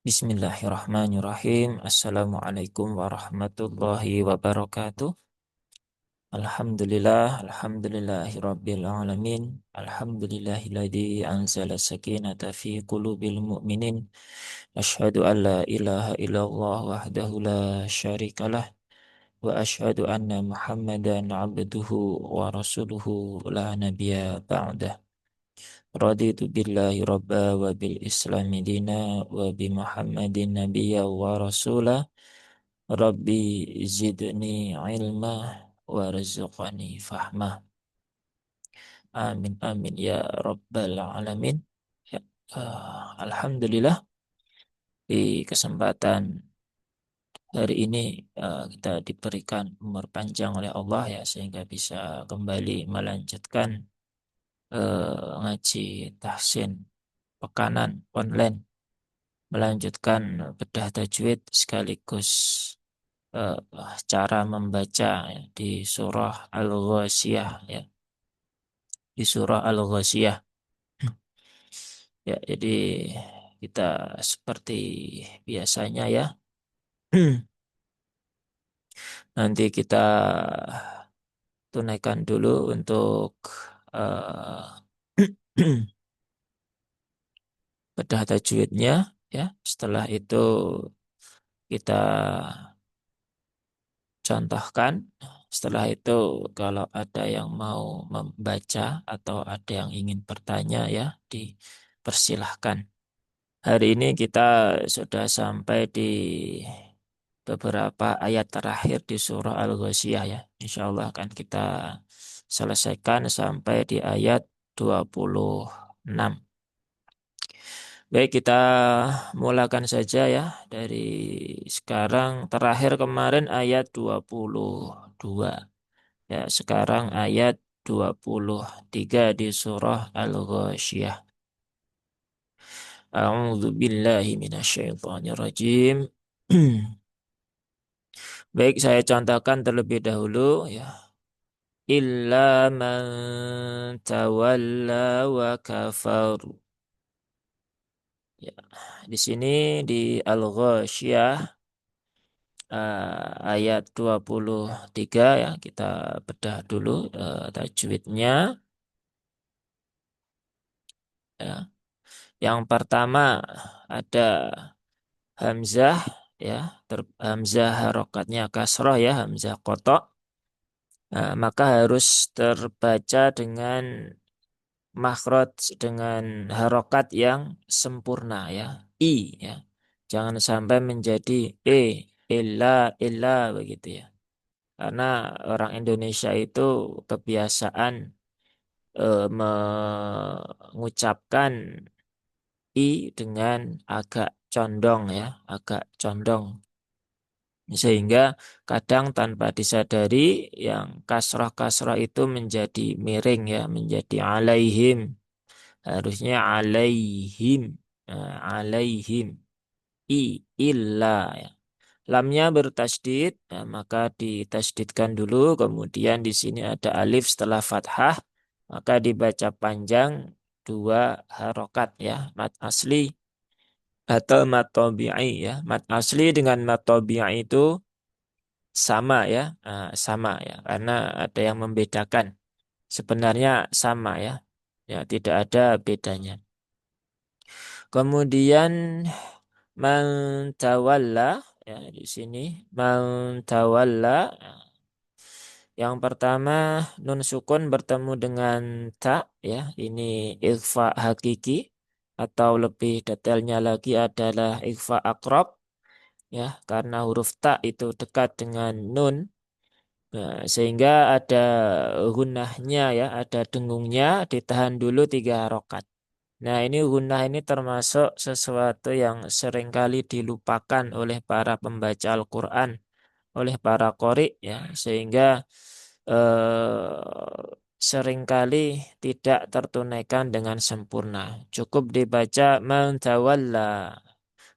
Bismillahirrahmanirrahim. Assalamualaikum warahmatullahi wabarakatuh. Alhamdulillahirabbil alamin. Alhamdulillahilladzi anzala sakinata fi qulubil mu'minin. Asyhadu an la ilaha illallah wahdahu la syarikalah wa asyhadu anna Muhammadan abduhu wa rasuluhu la nabiyya ba'dah. Raditu billahi rabba wa bil islami dina wa bi Muhammadin nabiyya wa rasulah. Rabbi zidni ilma warzuqni fahmah. Amin amin ya rabbal alamin. Ya, Alhamdulillah di kesempatan hari ini kita diberikan umur panjang oleh Allah ya sehingga bisa kembali melanjutkan ngaji tahsin pekanan online, melanjutkan bedah tajwid sekaligus eh, cara membaca ya, di surah Al-Ghasyiyah ya, di surah Al-Ghasyiyah. Ya, jadi kita seperti biasanya ya. Nanti kita tunaikan dulu untuk eh, bedah tajwidnya ya. Setelah itu kita contohkan. Setelah itu kalau ada yang mau membaca atau ada yang ingin bertanya ya, dipersilahkan. Hari ini kita sudah sampai di beberapa ayat terakhir di surah Al-Ghasyiyah ya. Insya Allah akan kita selesaikan sampai di ayat 26. Baik, kita mulakan saja ya dari sekarang. Terakhir kemarin ayat 22. Ya, sekarang ayat 23 di surah Al-Ghasyiyah. A'udzu billahi minasyaitonir rajim. Baik, saya contohkan terlebih dahulu ya. Illa man tawalla wa kafar. Ya, di sini di Al-Ghasyiyah ayat 23 ya, kita bedah dulu tajwidnya ya. Yang pertama ada hamzah ya, hamzah harokatnya kasroh ya, hamzah kotok. Nah, maka harus terbaca dengan makhraj dengan harokat yang sempurna ya. I ya. Jangan sampai menjadi illa begitu ya. Karena orang Indonesia itu kebiasaan mengucapkan i dengan agak condong ya, agak condong. Sehingga kadang tanpa disadari yang kasrah-kasrah itu menjadi miring ya, menjadi alaihim. Harusnya alaihim. Nah, alaihim. Illa ya. Lamnya bertasdid, nah, maka ditasdidkan dulu. Kemudian di sini ada alif setelah fathah, maka dibaca panjang dua harokat ya, mat asli atau mat tabi'i ya. Mat asli dengan mat tabi'i itu sama ya, sama ya, karena ada yang membedakan. Sebenarnya sama ya, ya tidak ada bedanya. Kemudian mantawalla ya di sini mantawalla. Yang pertama nun sukun bertemu dengan ta ya. Ini ikhfa hakiki atau lebih detailnya lagi adalah ikhfa akrab ya karena huruf ta itu dekat dengan nun. Nah, sehingga ada gunnahnya ya, ada dengungnya ditahan dulu 3 harokat. Nah, ini gunnah ini termasuk sesuatu yang seringkali dilupakan oleh para pembaca Al-Quran, oleh para qori ya, sehingga seringkali tidak tertunaikan dengan sempurna. Cukup dibaca mantawalla.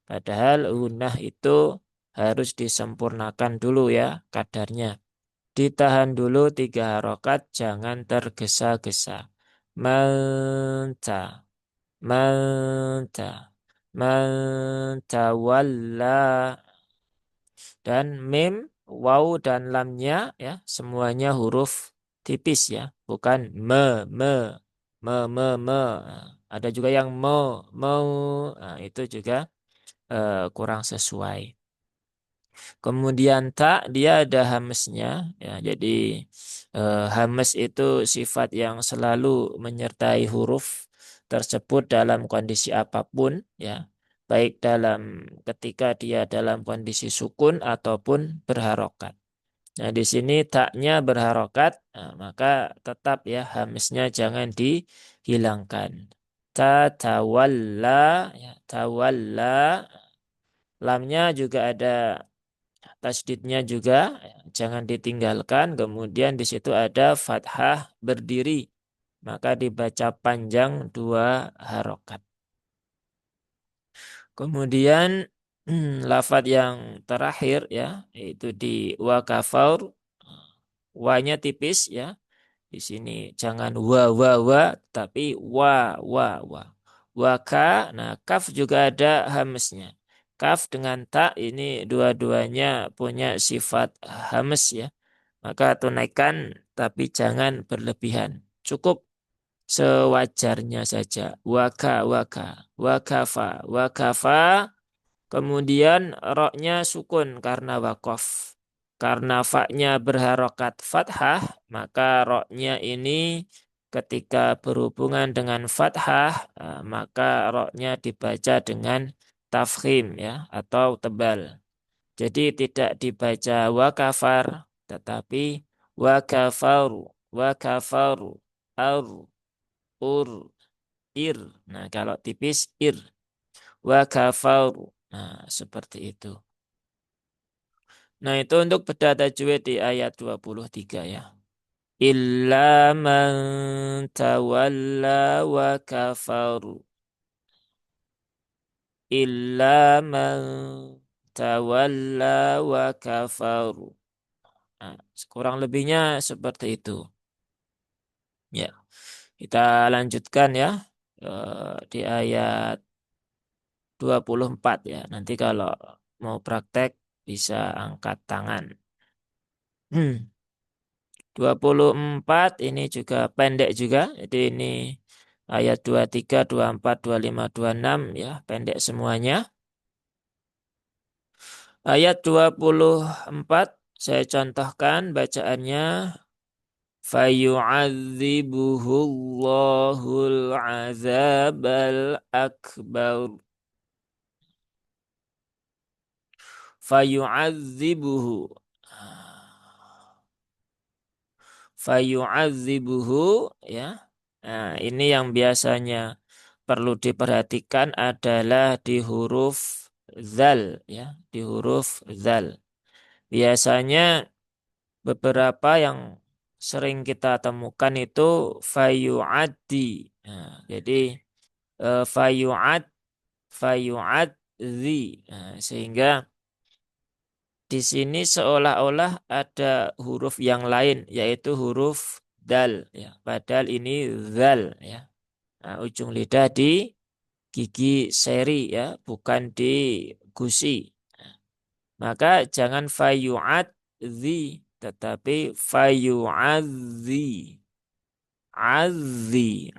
Padahal gunnah itu harus disempurnakan dulu ya kadarnya. Ditahan dulu 3 harokat, jangan tergesa-gesa. Manta. Manta. Man tawalla. Dan mim, waw dan lamnya ya semuanya huruf tipis ya, bukan me. Nah, ada juga yang mau, nah, itu juga kurang sesuai. Kemudian tak dia ada hamesnya ya. Jadi hames itu sifat yang selalu menyertai huruf tersebut dalam kondisi apapun ya. Baik dalam ketika dia dalam kondisi sukun ataupun berharokat. Nah, di sini taknya berharokat, nah, maka tetap ya hamesnya jangan dihilangkan. Tawalla ya, tawalla. Lamnya juga ada tasdidnya juga jangan ditinggalkan. Kemudian di situ ada fathah berdiri. Maka dibaca panjang dua harokat. Kemudian lafadz yang terakhir ya yaitu di wakafaur. Wanya tipis ya. Di sini jangan wa tapi wa. Waka, nah kaf juga ada hamesnya. Kaf dengan tak ini dua-duanya punya sifat hames ya. Maka tunaikan tapi jangan berlebihan. Cukup sewajarnya saja. Wakafa. Kemudian roknya sukun karena wakof. Karena faknya berharokat fathah, maka roknya ini ketika berhubungan dengan fathah, maka roknya dibaca dengan tafkhim ya atau tebal. Jadi tidak dibaca wakafar, tetapi wakafaru, ar, ur, ir. Nah kalau tipis ir. Wa kafaru. Nah, seperti itu. Nah, itu untuk beda tajwid di ayat 23 ya. Illa man tawalla wa kafaru. Illa man tawalla wa kafaru. Nah, kurang lebihnya seperti itu. Ya, kita lanjutkan ya di ayat 24 ya. Nanti kalau mau praktek bisa angkat tangan. 24 ini juga pendek juga. Jadi ini ayat 23, 24, 25, 26 ya, pendek semuanya. Ayat 24 saya contohkan bacaannya fayu'adzibuhu Allahul azabal akbar. Fayu'adzibuhu. Fayu'adzibuhu ya. Nah, ini yang biasanya perlu diperhatikan adalah di huruf zal ya, di huruf zal. Biasanya beberapa yang sering kita temukan itu fayu'addi. Nah, jadi fayu'ad fayu'adzi. Nah, sehingga di sini seolah-olah ada huruf yang lain yaitu huruf dal ya. Padahal ini zal ya. Nah, ujung lidah di gigi seri ya, bukan di gusi. Maka jangan fayu'adzi tetapi fayu'adzi. Azzi.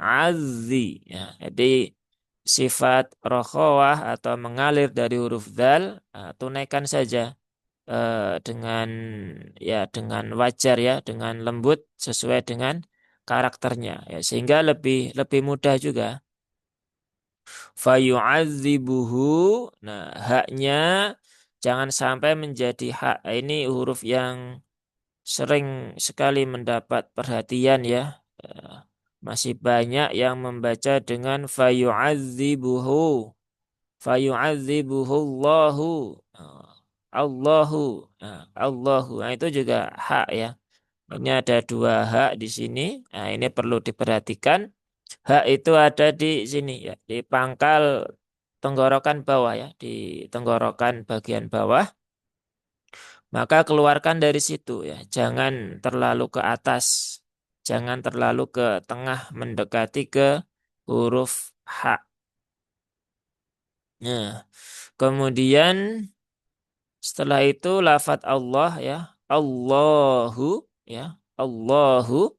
Ya, jadi sifat rokhawah atau mengalir dari huruf dal, tunaikan saja dengan ya dengan wajar ya, dengan lembut sesuai dengan karakternya ya, sehingga lebih lebih mudah juga. Fayu'adzibuhu. Nah, haknya jangan sampai menjadi hak. Ini huruf yang sering sekali mendapat perhatian ya. Eh, Masih banyak yang membaca dengan fayu'adzibuhu. Fayu'adzibuhu Allahu. Allahu. Allahu. Nah, itu juga hak ya. Ini ada dua hak di sini. Nah, ini perlu diperhatikan. Hak itu ada di sini ya, di pangkal tenggorokan bawah ya, di tenggorokan bagian bawah. Maka keluarkan dari situ ya, jangan terlalu ke atas, jangan terlalu ke tengah mendekati ke huruf H. Nah, kemudian setelah itu lafat Allah ya, Allahu ya, Allahu.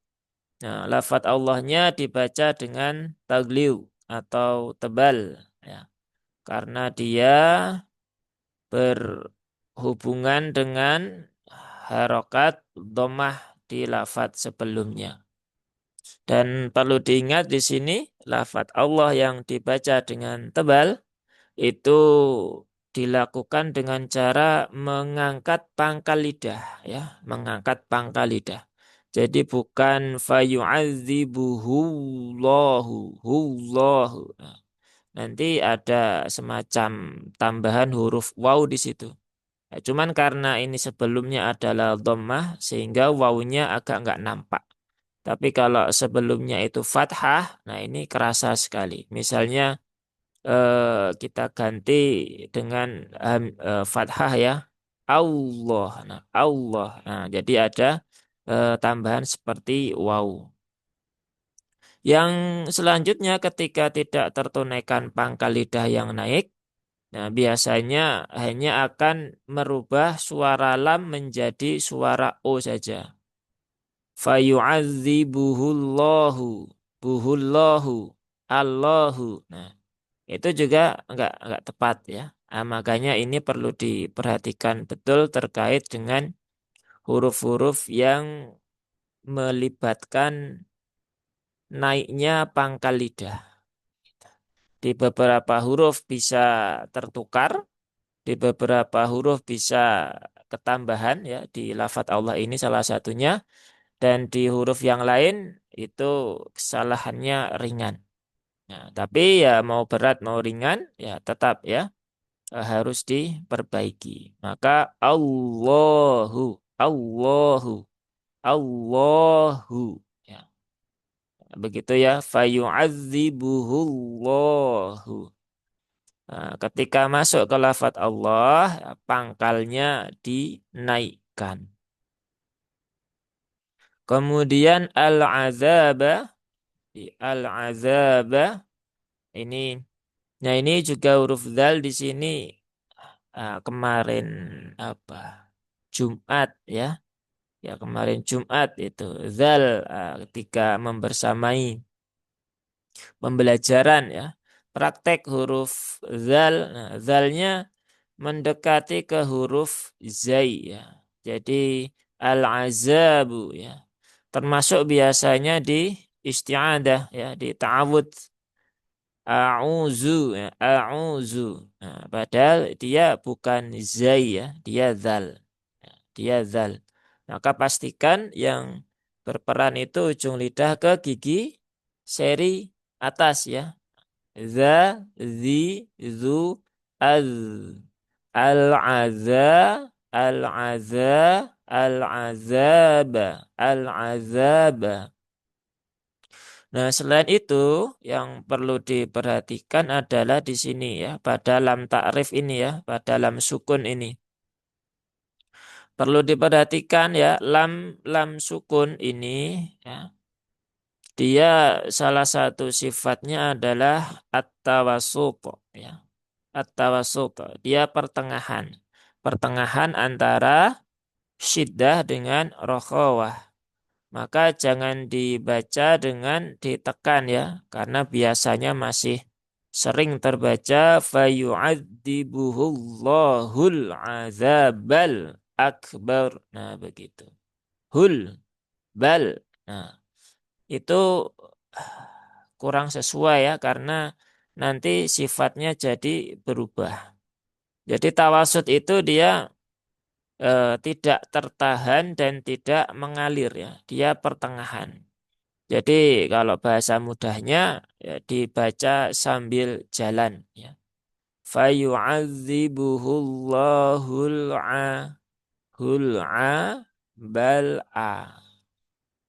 Nah, lafat Allahnya dibaca dengan tagliw atau tebal ya, karena dia berhubungan dengan harokat dhammah di lafat sebelumnya. Dan perlu diingat di sini lafat Allah yang dibaca dengan tebal itu dilakukan dengan cara mengangkat pangkal lidah ya, mengangkat pangkal lidah. Jadi bukan fayu'adzibuhullahu hullahu. Nah, nanti ada semacam tambahan huruf waw di situ. Ya, cuman karena ini sebelumnya adalah dhammah sehingga wawunya agak nggak nampak. Tapi kalau sebelumnya itu fathah, nah ini kerasa sekali. Misalnya kita ganti dengan fathah ya, Allah. Nah, Allah. Nah, jadi ada tambahan seperti waw. Yang selanjutnya ketika tidak tertunaikan pangkal lidah yang naik, nah biasanya hanya akan merubah suara lam menjadi suara o saja. Fayu'adzibuhullahu, buhullahu, Allahu. Nah, itu juga enggak tepat ya. Nah, makanya ini perlu diperhatikan betul terkait dengan huruf-huruf yang melibatkan naiknya pangkal lidah. Di beberapa huruf bisa tertukar, di beberapa huruf bisa ketambahan ya di lafadz Allah ini salah satunya, dan di huruf yang lain itu kesalahannya ringan. Nah, tapi ya mau berat mau ringan ya tetap ya harus diperbaiki. Maka Allahu, Allahu, Allahu. Ya, begitu ya. Fayu'adzibuhullahu. Nah, ketika masuk ke lafadz Allah, ya, pangkalnya dinaikkan. Kemudian al-azaba, al-azaba ini, nah ini juga huruf zal di sini kemarin apa? Jumat ya. Ya kemarin Jumat itu zal ketika membersamai pembelajaran ya. Praktek huruf zal. Nah, zalnya mendekati ke huruf zai ya. Jadi al-azabu ya. Termasuk biasanya di isti'adah ya, di ta'awud. A'udzu ya, a'udzu. Nah, padahal dia bukan zai ya, dia zal. Ya, dia zal. Maka pastikan yang berperan itu ujung lidah ke gigi seri atas ya. Za, zi, zu, az. Al-aza, al-aza, al-azaba, al-azaba. Nah, selain itu yang perlu diperhatikan adalah di sini ya, pada lam ta'rif ini ya, pada lam sukun ini. Perlu diperhatikan ya, lam sukun ini ya, dia salah satu sifatnya adalah at-tawasut ya. At-tawasut, dia pertengahan. Pertengahan antara syiddah dengan rokhawah. Maka jangan dibaca dengan ditekan ya, karena biasanya masih sering terbaca fayu'adzibuhullahul azabal akbar. Nah, begitu. Hul bal. Nah, itu kurang sesuai ya karena nanti sifatnya jadi berubah. Jadi tawasud itu dia tidak tertahan dan tidak mengalir ya. Dia pertengahan. Jadi kalau bahasa mudahnya ya, dibaca sambil jalan ya. Hul'a bal'a.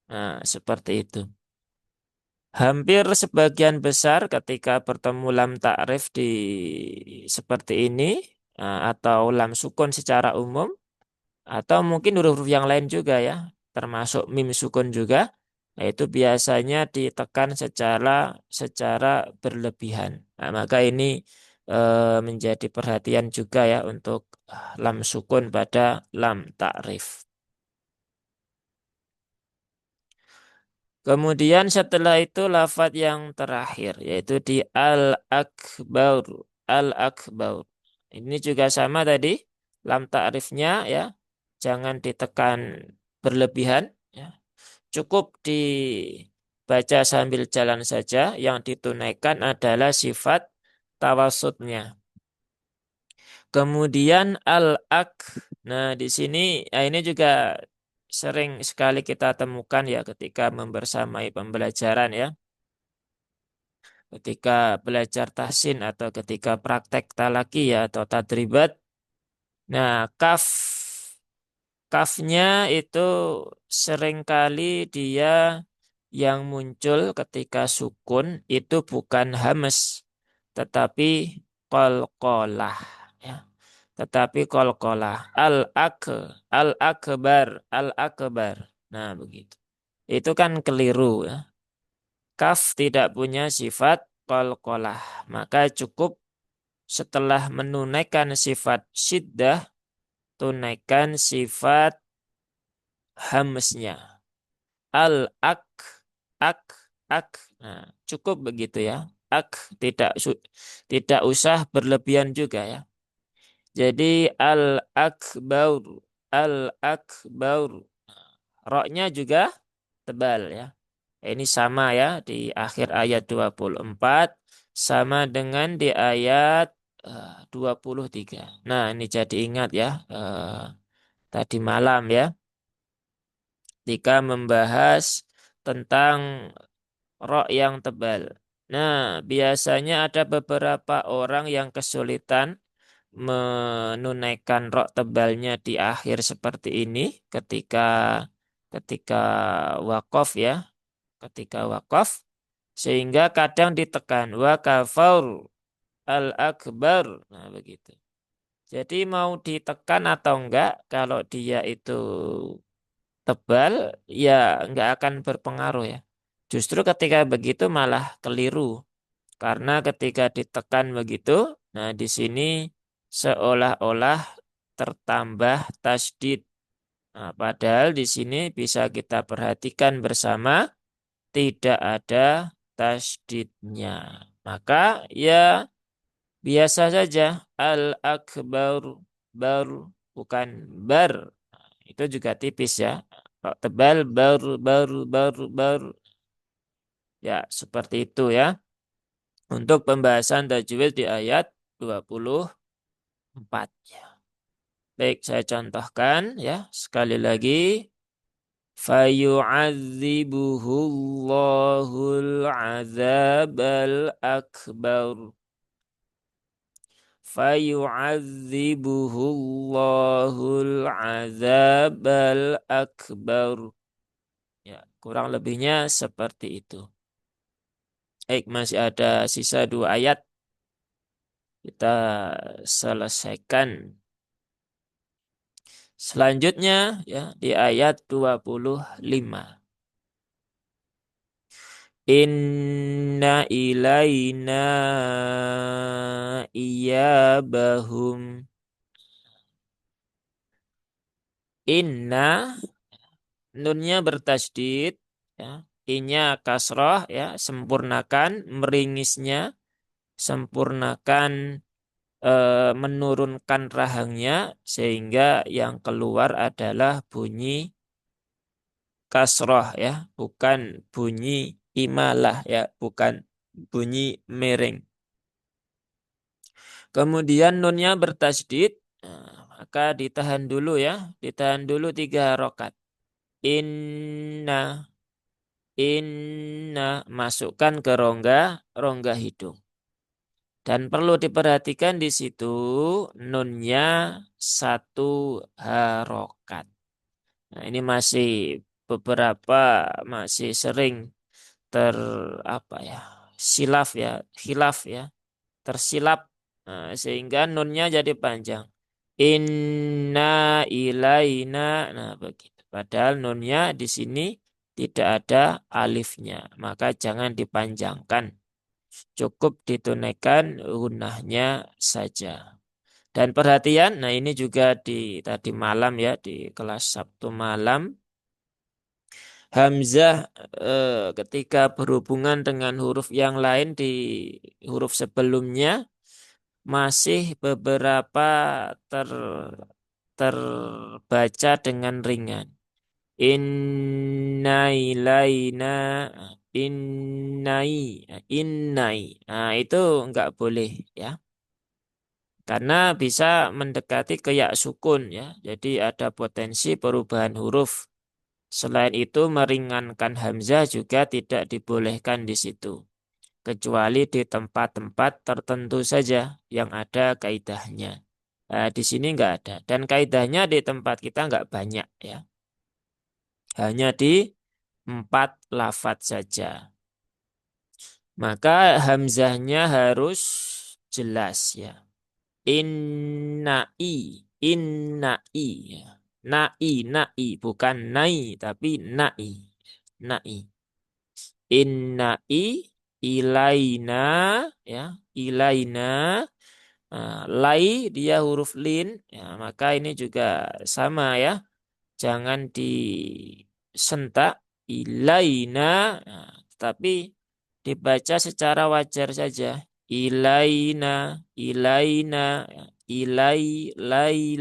Nah, seperti itu. Hampir sebagian besar ketika bertemu lam ta'rif di seperti ini atau lam sukun secara umum atau mungkin huruf-huruf yang lain juga ya, termasuk mim sukun juga. Nah, itu biasanya ditekan secara berlebihan. Nah, maka ini menjadi perhatian juga ya untuk lam sukun pada lam ta'rif. Kemudian setelah itu lafadz yang terakhir yaitu di al-akbar. Al-akbar. Ini juga sama tadi lam ta'rifnya ya. Jangan ditekan berlebihan ya. Cukup dibaca sambil jalan saja. Yang ditunaikan adalah sifat tawasudnya. Kemudian al-ak. Nah, di sini ini juga sering sekali kita temukan ya ketika membersamai pembelajaran ya. Ketika belajar tahsin atau ketika praktek talaki ya atau tadribat. Nah, kafnya itu seringkali dia yang muncul ketika sukun itu bukan hames tetapi qalqalah ya. Tetapi qalqalah al-akbar. Nah, begitu. Itu kan keliru ya. Kaf tidak punya sifat qalqalah. Maka cukup setelah menunaikan sifat syiddah, tunaikan sifat hamesnya. Al-ak, ak, ak. Nah, cukup begitu ya. Ak tidak usah berlebihan juga ya. Jadi al-akbar, al-akbar. Roknya juga tebal ya. Ini sama ya di akhir ayat 24 sama dengan di ayat 23. Nah, ini jadi ingat ya tadi malam ya ketika membahas tentang rok yang tebal. Nah, biasanya ada beberapa orang yang kesulitan menunaikan rok tebalnya di akhir seperti ini ketika ketika wakaf ya, ketika wakaf sehingga kadang ditekan wa kafar al-akbar. Nah, begitu. Jadi mau ditekan atau enggak kalau dia itu tebal ya enggak akan berpengaruh ya. Justru ketika begitu malah keliru. Karena ketika ditekan begitu, nah di sini seolah-olah tertambah tasdid. Nah, padahal di sini bisa kita perhatikan bersama tidak ada tasdidnya. Maka ya biasa saja al-akbar baru bukan bar. Nah, itu juga tipis ya. Kalau tebal baru. Ya, seperti itu ya. Untuk pembahasan tajwid di ayat 24 ya. Baik, saya contohkan ya. Sekali lagi. Fayu'adzibuhu Allahul azabal akbar. Fayu'adzibuhu Allahul azabal akbar. Ya, kurang lebihnya seperti itu. Baik, masih ada sisa 2 ayat. Kita selesaikan. Selanjutnya ya di ayat 25. Inna ilaina iyabahum. Inna nunnya bertasydid ya. Inya kasroh ya, sempurnakan meringisnya, sempurnakan menurunkan rahangnya sehingga yang keluar adalah bunyi kasroh ya, bukan bunyi imalah ya, bukan bunyi miring. Kemudian nunnya bertasydid, maka ditahan dulu ya, ditahan dulu 3 harokat. Inna, inna, masukkan ke rongga hidung. Dan perlu diperhatikan di situ nunnya 1 harokat. Nah, ini masih sering ter apa ya silaf ya khilaf ya tersilap. Nah, sehingga nunnya jadi panjang. Inna ilaina. Nah, begitu. Padahal nunnya di sini tidak ada alifnya, maka jangan dipanjangkan. cukup ditunaikan gunnahnya saja. Dan perhatian, nah ini juga di tadi malam ya, di kelas Sabtu malam, Hamzah ketika berhubungan dengan huruf yang lain di huruf sebelumnya masih beberapa ter, terbaca dengan ringan. Innailaina, innai, innai. Nah, itu enggak boleh ya. Karena bisa mendekati ke ya sukun ya. Jadi ada potensi perubahan huruf. Selain itu meringankan hamzah juga tidak dibolehkan di situ. Kecuali di tempat-tempat tertentu saja yang ada kaidahnya. Nah, di sini enggak ada. Dan kaidahnya di tempat kita enggak banyak ya. Hanya di 4 lafadz saja. Maka hamzahnya harus jelas ya. Innai, innai ya. Nai, bukan nai tapi nai. Nai. Innai ilaina ya, ilaina. Lai dia huruf lin ya, maka ini juga sama ya. Jangan disentak ilaina, nah, tapi dibaca secara wajar saja. Ilaina, ilaina, ya. Ilai, lai.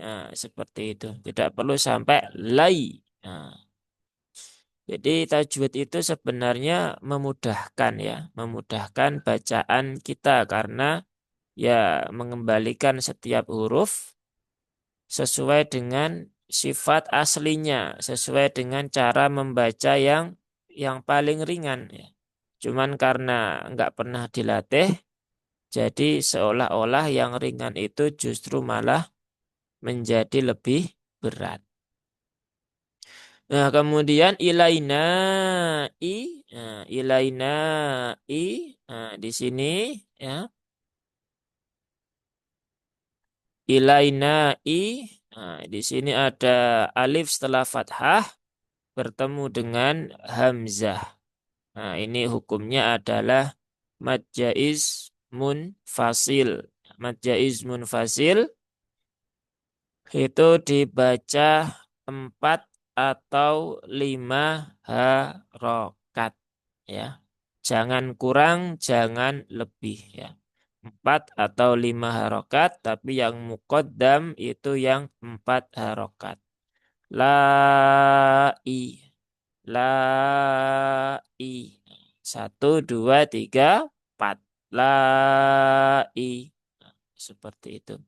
Nah, seperti itu. Tidak perlu sampai lai. Nah, jadi tajwid itu sebenarnya memudahkan ya, memudahkan bacaan kita karena ya mengembalikan setiap huruf sesuai dengan sifat aslinya, sesuai dengan cara membaca yang paling ringan ya. Cuman karena nggak pernah dilatih, jadi seolah-olah yang ringan itu justru malah menjadi lebih berat. Nah, kemudian ilaina ilaina nah, di sini ya, ilaina nah, di sini ada alif setelah fathah bertemu dengan hamzah. Nah, ini hukumnya adalah mad jaiz munfasil. Mad jaiz munfasil itu dibaca 4 atau 5 harokat ya. Jangan kurang, jangan lebih ya. 4 atau 5 harokat, tapi yang muqaddam itu yang 4 harokat. Lai, lai. 1, 2, 3, 4. Lai. Seperti itu.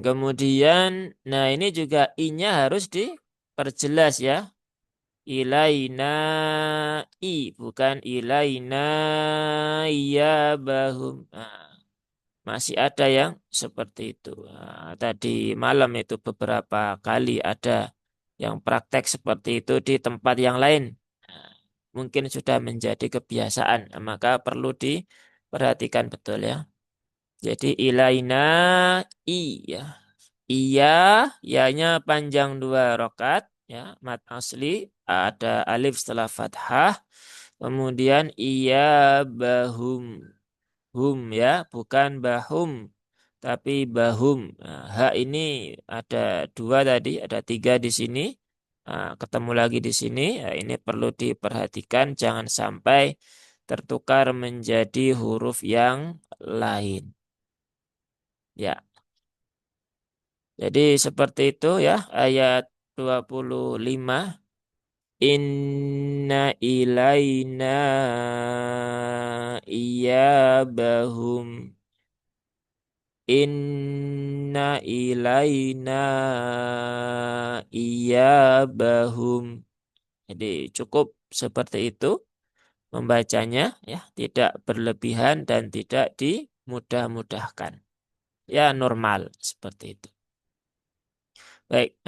Kemudian, nah ini juga i-nya harus diperjelas ya. Ilaina bukan ilaina ya bahum. Nah, masih ada yang seperti itu. Nah, tadi malam itu beberapa kali ada yang praktek seperti itu di tempat yang lain. Nah, mungkin sudah menjadi kebiasaan, maka perlu diperhatikan betul ya. Jadi ilaina ya. Iya, ya-nya panjang 2 rokat ya, mat asli ada alif setelah fathah. Kemudian iya bahum. Hum ya, bukan bahum, tapi bahum. Nah, ha ini ada 2 tadi, ada 3 di sini. Nah, ketemu lagi di sini. Nah, ini perlu diperhatikan, jangan sampai tertukar menjadi huruf yang lain. Ya, jadi seperti itu ya, ayat 25. Inna ilaina iyabahum. Inna ilaina iyabahum. Jadi cukup seperti itu membacanya ya, tidak berlebihan dan tidak dimudah-mudahkan. Ya normal seperti itu. Baik,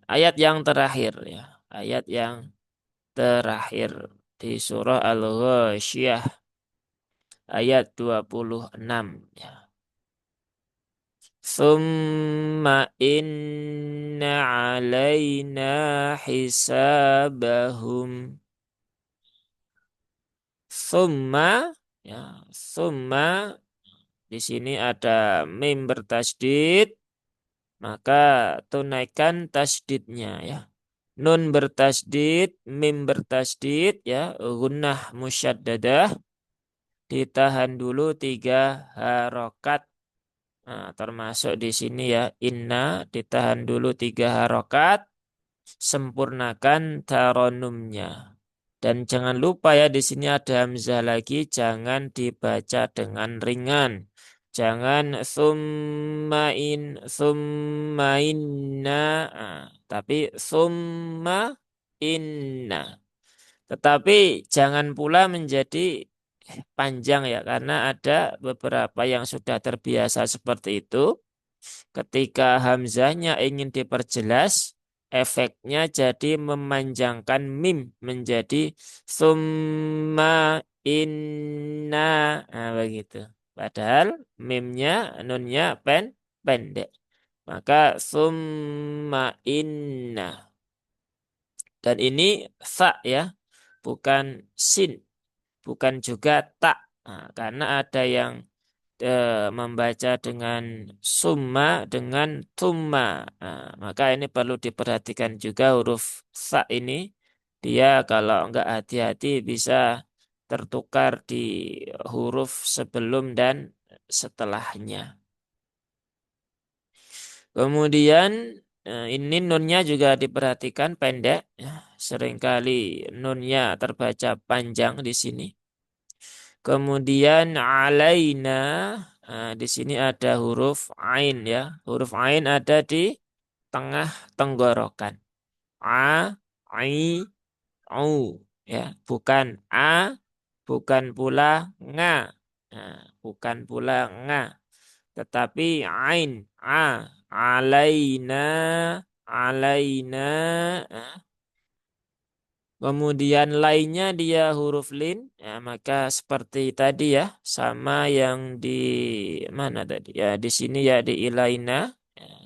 ayat yang terakhir ya. Ayat yang terakhir di surah Al-Ghasyiyah ayat 26 ya. Thumma inna alaina hisabahum. Thumma, ya, thumma di sini ada mim bertasydid, maka tunaikan tasydidnya ya. Nun bertasydid, mim bertasydid ya, gunnah musyaddadah ditahan dulu 3 harokat. Nah, termasuk di sini ya, inna ditahan dulu 3 harokat, sempurnakan taronumnya. Dan jangan lupa ya di sini ada hamzah lagi, jangan dibaca dengan ringan. Jangan summa inna, tapi summa inna. Tetapi jangan pula menjadi panjang ya, karena ada beberapa yang sudah terbiasa seperti itu. Ketika hamzahnya ingin diperjelas, efeknya jadi memanjangkan mim menjadi summa inna. Nah, begitu. Padahal mimnya, nunnya pendek. Maka summa inna. Dan ini sa ya, bukan sin, bukan juga tak. Nah, karena ada yang membaca dengan summa dengan tumma. Nah, maka ini perlu diperhatikan juga huruf sa ini. Dia kalau enggak hati-hati bisa tertukar di huruf sebelum dan setelahnya. Kemudian ini nunnya juga diperhatikan pendek. Ya. Seringkali nunnya terbaca panjang di sini. Kemudian alaina, di sini ada huruf ain ya. Huruf ain ada di tengah tenggorokan. A, I, U ya. Bukan A, bukan pula nga. Nah, bukan pula nga. Tetapi ain, A, alaina, alaina. Kemudian lainnya dia huruf lin, ya, maka seperti tadi ya, sama yang di mana tadi ya, di sini ya di ilaina, ya.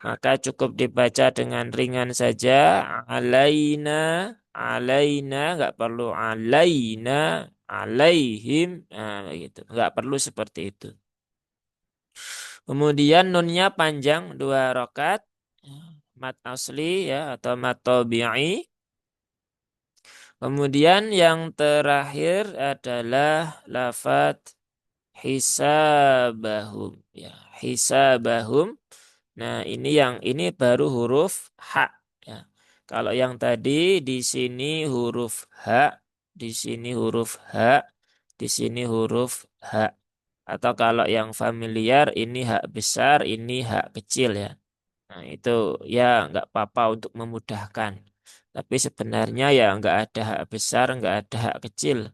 Maka cukup dibaca dengan ringan saja, alaina, alaina, nggak perlu alaina, alaihim, nah, begitu, nggak perlu seperti itu. Kemudian nunnya panjang 2 rokat, mat asli ya atau mat tabi'i. Kemudian yang terakhir adalah lafat hisabahum ya, hisabahum. Nah, ini baru huruf ha ya. Kalau yang tadi di sini huruf ha, di sini huruf ha, di sini huruf ha. Atau kalau yang familiar ini hak besar, ini hak kecil ya. Nah, itu ya nggak apa-apa untuk memudahkan. Tapi sebenarnya ya nggak ada hak besar, nggak ada hak kecil.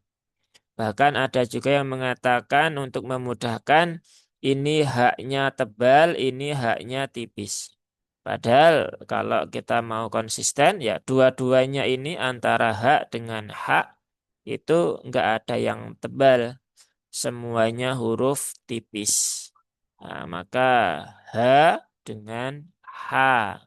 Bahkan ada juga yang mengatakan untuk memudahkan ini haknya tebal, ini haknya tipis. Padahal kalau kita mau konsisten ya dua-duanya ini antara hak dengan hak itu nggak ada yang tebal. Semuanya huruf tipis. Nah, maka ha dengan ha.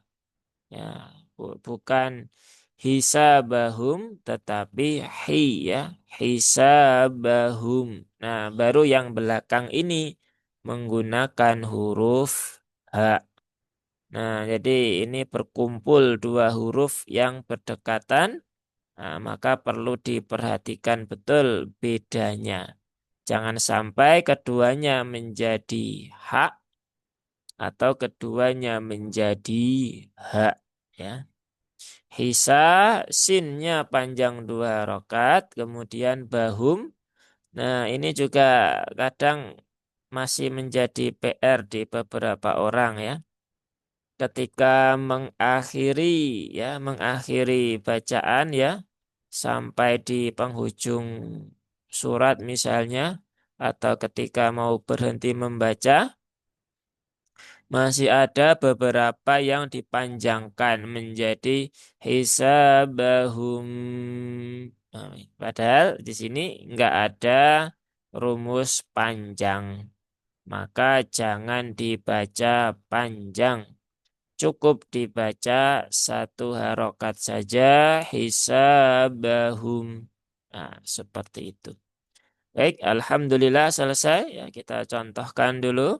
Ya, bukan hisabahum tetapi hi ya, hisabahum. Nah, baru yang belakang ini menggunakan huruf ha. Nah, jadi ini berkumpul 2 huruf yang berdekatan, nah, maka perlu diperhatikan betul bedanya. Jangan sampai keduanya menjadi hak atau keduanya menjadi hak ya. Hisa sinnya panjang 2 rokat, kemudian bahum. Nah, ini juga kadang masih menjadi PR di beberapa orang ya. Ketika mengakhiri bacaan ya sampai di penghujung surat misalnya atau ketika mau berhenti membaca masih ada beberapa yang dipanjangkan menjadi hisabahum. Nah, padahal di sini nggak ada rumus panjang. maka jangan dibaca panjang. Cukup dibaca satu harokat saja, hisabahum. Nah, seperti itu. Baik, Alhamdulillah selesai. Ya, kita contohkan dulu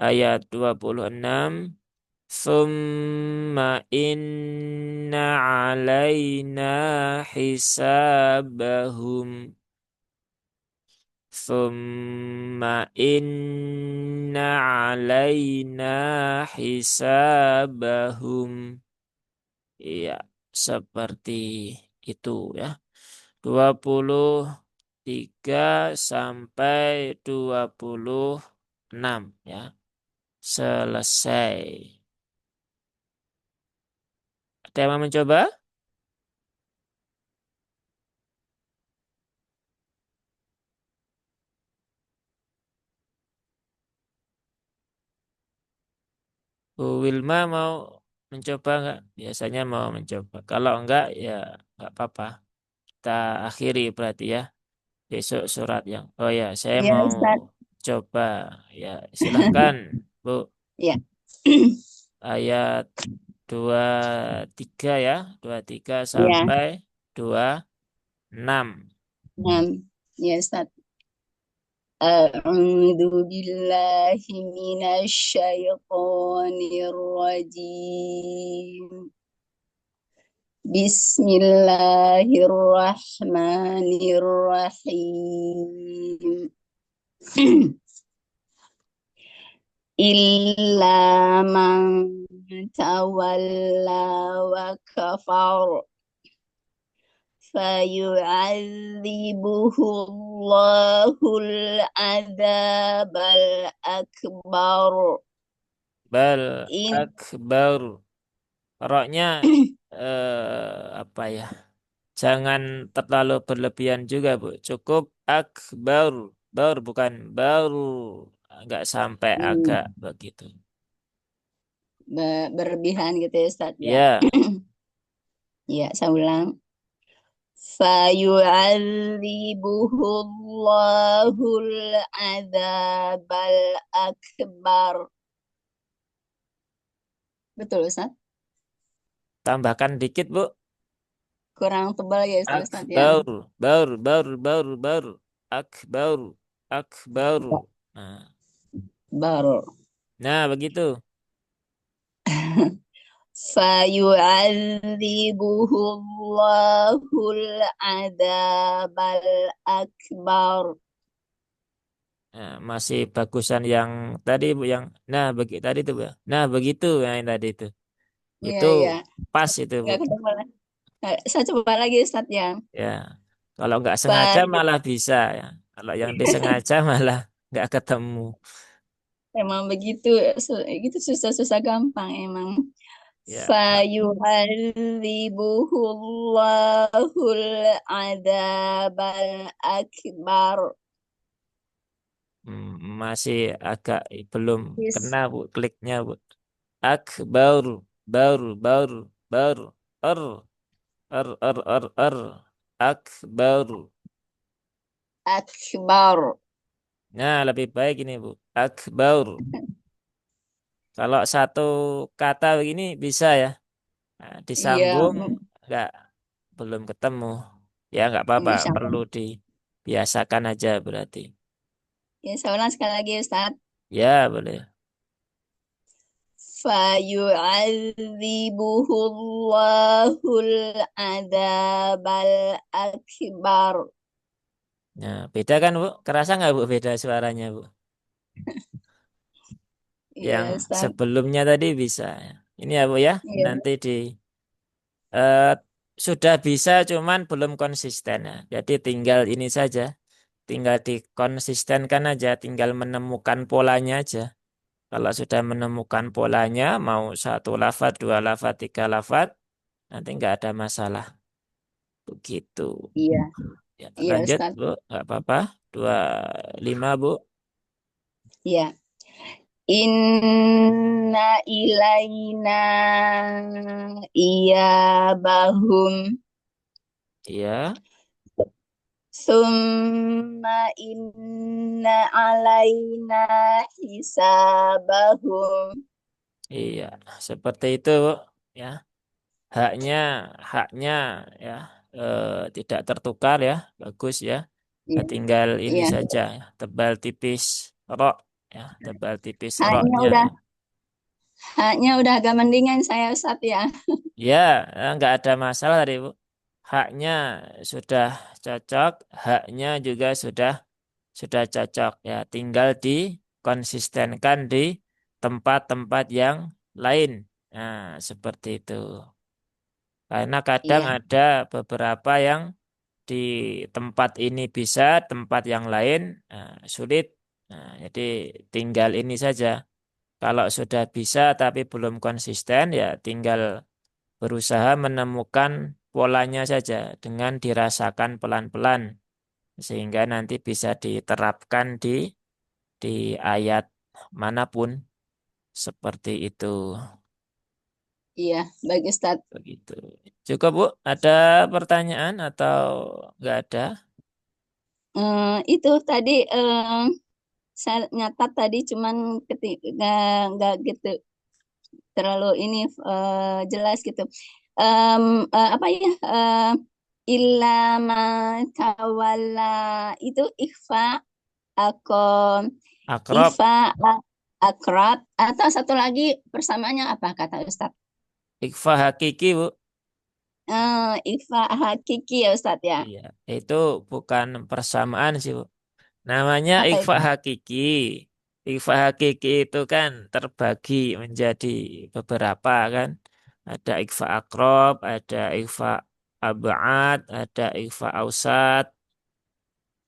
ayat 26. Thumma inna alaina hisabahum. Thumma inna alaina hisabahum. Iya, seperti itu ya. 23 sampai 26 ya. Selesai. Ada yang mau mencoba? Bu Wilma mau mencoba nggak? Biasanya mau mencoba. Kalau enggak, ya nggak apa-apa. Kita akhiri berarti ya. Besok surat yang. Oh ya, saya Ya, mau Ustaz. coba. Ya, silahkan, Bu. Ya. Ayat 23 ya. 23 Ya. sampai 26. Ya, Ustaz. أعوذ بالله من الشيطان الرجيم. بسم الله الرحمن الرحيم. إلا من تولى وكفر فيعذبه الله العذاب الأكبر. Bal إن akbar. Roknya apa ya? Jangan terlalu berlebihan juga, Bu. Cukup akbar. Baur bukan baru. Nggak sampai agak begitu. berlebihan gitu ya Ustaz ya. Ya, Ya, saya ulang. فيعذبه الله العذاب الأكبر. Betul Ustaz? tambahkan dikit, Bu. Kurang tebal ya Ustaz ya. Akbar, baru. Akbar, akbar. Nah, Baru. nah begitu. فيعذبه الله العذاب الأكبر. Nah, masih bagusan yang tadi, Bu, yang nah tadi itu, Bu. Nah, begitu yang tadi itu. Iya, Itu iya. pas itu, Bu. Nggak kedengaran. Saya coba lagi Ustaz ya. Ya, kalau nggak sengaja Fayu, malah bisa ya. Kalau yang disengaja malah nggak ketemu. emang begitu, gitu susah-susah gampang emang. Ya, Fayu'adzibuhu Allahul adzabal akbar. masih agak belum Yes. kena, Bu, kliknya, Bu. Akbar, baru, baru, er, er. Akbar. Akbar. Nah, lebih baik ini, Bu. Akbar. Kalau satu kata begini bisa ya. Nah, Iya, disambung nggak belum ketemu. Ya nggak apa-apa, bisa. perlu dibiasakan aja berarti. Ya, saya ulang sekali lagi Ustaz. Ya boleh. Fayu'adzibuhu Allahul adzabal akbar. Nah, beda kan, Bu? Kerasa nggak, Bu, beda suaranya, Bu? Yang Iya Ustaz. sebelumnya tadi bisa. Ini ya, Bu ya. Iya, Nanti eh, sudah bisa, cuman belum konsisten ya. Jadi tinggal ini saja, tinggal dikonsistenkan aja, tinggal menemukan polanya aja. Kalau sudah menemukan polanya, mau satu lafat, dua lafat, tiga lafat, nanti nggak ada masalah. Begitu. iya, Ya, iya lanjut, Ustaz. Bu. Nggak apa-apa. 25, Bu. Iya. Inna ilaina iyabahum. Iya. Summa inna alaina hisabahum. Iya, seperti itu, Bu. Ya, haknya, haknya, ya, tidak tertukar ya, bagus ya. Iya, Tinggal ini iya. saja, ya, tebal tipis ro, ya, tebal tipis Haknya roknya. udah, haknya udah agak mendingan saya Ustaz ya. Ya, nggak ada masalah tadi, Bu. Haknya sudah cocok, haknya juga sudah cocok ya. Tinggal dikonsistenkan di tempat-tempat yang lain. Nah, seperti itu. Karena kadang Iya, ada beberapa yang di tempat ini bisa, tempat yang lain sulit. Nah, jadi tinggal ini saja. Kalau sudah bisa tapi belum konsisten, ya tinggal berusaha menemukan polanya saja dengan dirasakan pelan-pelan sehingga nanti bisa diterapkan di ayat manapun seperti itu. iya, baik Ustaz. Begitu. Cukup, Bu? Ada pertanyaan atau nggak ada? Itu tadi saya nyatat tadi cuman nggak gitu terlalu ini jelas gitu. Apa ya? Ilama tawalla itu ikhfa akom Akrab, ikhfa akrab atau satu lagi persamaannya apa kata Ustadz? ikhfa hakiki, Bu. Ikhfa hakiki ya Ustadz ya. Iya, itu bukan persamaan sih, Bu. Namanya Apa ikhfa itu? hakiki. Ikhfa hakiki itu kan terbagi menjadi beberapa kan. Ada ikhfa akrob, ada ikhfa abad, ada ikhfa ausat,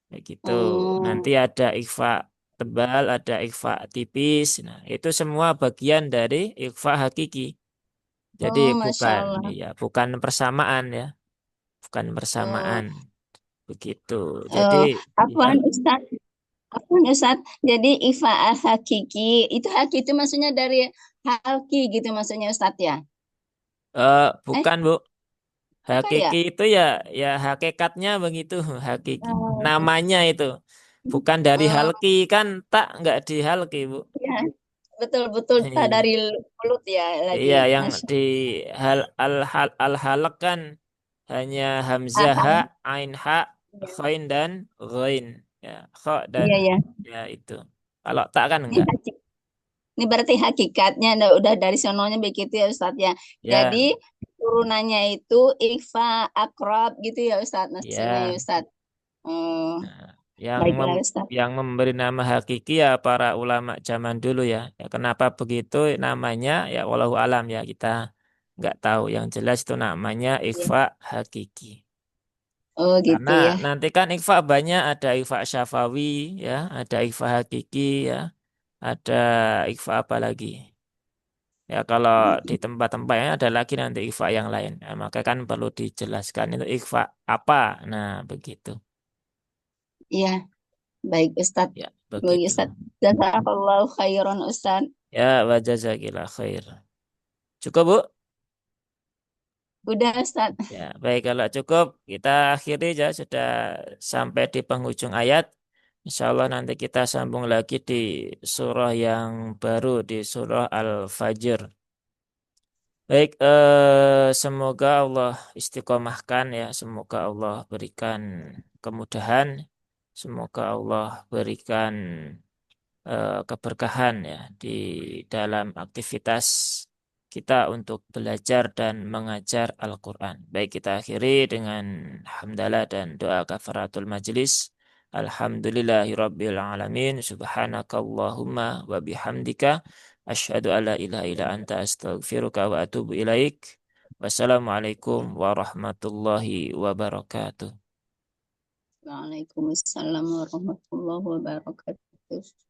kayak gitu. Nanti Hmm, ada ikhfa tebal, ada ikhfa tipis. Nah, itu semua bagian dari ikhfa hakiki. Jadi oh, Masya bukan, Allah. iya, bukan persamaan ya, bukan Oh, persamaan. Begitu. Jadi, ya, Afwan Ustadz. Afwan Ustadz. Jadi ikhfa hakiki itu haki itu maksudnya dari haki gitu maksudnya Ustadz ya? Eh, bukan, Bu. bukan ya? Hakiki itu ya, ya hakikatnya begitu. Hakiki. Oh, Namanya itu bukan dari oh, halki kan, tak nggak di halki, Bu. ya. Betul-betul tak Iya. dari mulut ya lagi. Iya, yang Masya di al halak kan hanya hamzah ha, Allah. ain ha, khoin dan ghoin. Ya, kho dan Iya, ya. ya itu. Kalau tak kan Ini, enggak. ini berarti hakikatnya udah dari sononya begitu ya Ustadz ya. Ya, Jadi turunannya itu ikhfa akrab gitu ya Ustadz maksudnya ya ya. Ustadz. Hmm, Nah, yang baiklah Ustadz. yang memberi nama hakiki ya para ulama zaman dulu ya. Ya, kenapa begitu namanya ya wallahu alam ya kita nggak tahu. Yang jelas itu namanya Iya. ikhfa hakiki. Oh Karena gitu ya. nanti kan ikhfa banyak ada ikhfa syafawi ya, ada ikhfa hakiki ya, ada ikhfa apa lagi? Ya kalau di tempat-tempatnya ada lagi nanti ikhfa yang lain. Ya, maka kan perlu dijelaskan itu ikhfa apa. Nah, begitu. Iya, baik Ustadz. Ya, Baik begitu. Ustadz. Jazakallahu khairan Ustadz. Ya, wa jazakillah khair. Cukup, Bu? Udah Ustadz. Ya, baik kalau cukup kita akhiri ya sudah sampai di penghujung ayat. Insya Allah nanti kita sambung lagi di surah yang baru di surah Al-Fajr. Baik, semoga Allah istiqomahkan ya, semoga Allah berikan kemudahan, semoga Allah berikan keberkahan ya di dalam aktivitas kita untuk belajar dan mengajar Al-Quran. Baik kita akhiri dengan hamdalah dan doa kafaratul majlis. Alhamdulillahirabbil alamin. Subhanakallahumma wa bihamdika asyhadu alla ilaha illa anta astaghfiruka wa atubu ilaik. Wassalamualaikum warahmatullahi wabarakatuh. Waalaikumsalam warahmatullahi wabarakatuh.